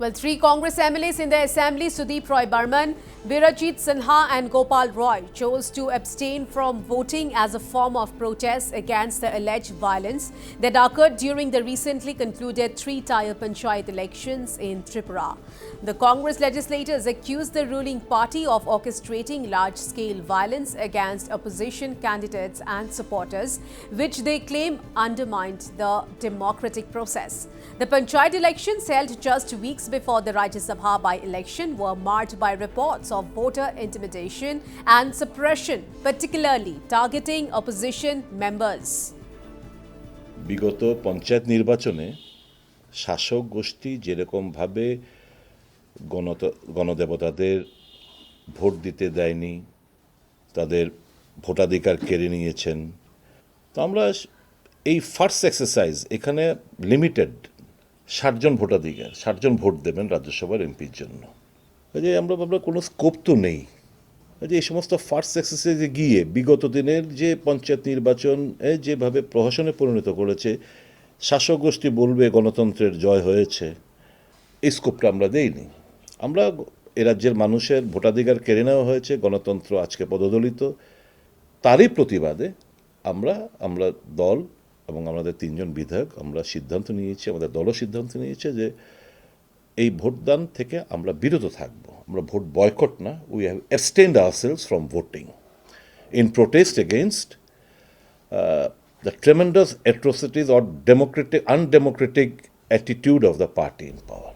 Well, three Congress MLAs in the Assembly, Sudeep Roy Burman, Birajit Sinha and Gopal Roy, chose to abstain from voting as a form of protest against the alleged violence that occurred during the recently concluded three-tier Panchayat elections in Tripura. The Congress legislators accused the ruling party of orchestrating large-scale violence against opposition candidates and supporters, which they claim undermined the democratic process. The Panchayat elections held just weeks before the Rajya Sabha by-election were marred by reports of voter intimidation and suppression, particularly targeting opposition members. বিগত পঞ্চায়েত নির্বাচনে শাসক গোষ্ঠী যেরকমভাবে গণদেবতাদের vote দিতে দেয়নি, তাদের ভোটাধিকার কেড়ে নিয়েছেন, তো আমরা এই ফার্স্ট এক্সারসাইজ এখানে লিমিটেড ৬০ জন ভোটাধিকার, ৬০ জন ভোট দেবেন রাজ্যসভার এমপির জন্য। যে আমরা কোনো স্কোপ তো নেই যে এই সমস্ত ফার্স্ট এক্সারসাইজে গিয়ে বিগত দিনের যে পঞ্চায়েত নির্বাচন যেভাবে প্রহসনে পরিণত করেছে, শাসক গোষ্ঠী বলবে গণতন্ত্রের জয় হয়েছে, এই স্কোপটা আমরা দেইনি। আমরা এ রাজ্যের মানুষের ভোটাধিকার কেড়ে নেওয়া হয়েছে, গণতন্ত্র আজকে পদদলিত, তারই প্রতিবাদে আমরা দল এবং আমাদের ৩ জন বিধায়ক আমরা সিদ্ধান্ত নিয়েছি, আমাদের দলও সিদ্ধান্ত নিয়েছে যে এই ভোটদান থেকে আমরা বিরত থাকব। আমরা ভোট বয়কট না, we have abstained ourselves from voting in protest against the tremendous atrocities or undemocratic attitude of the party in power.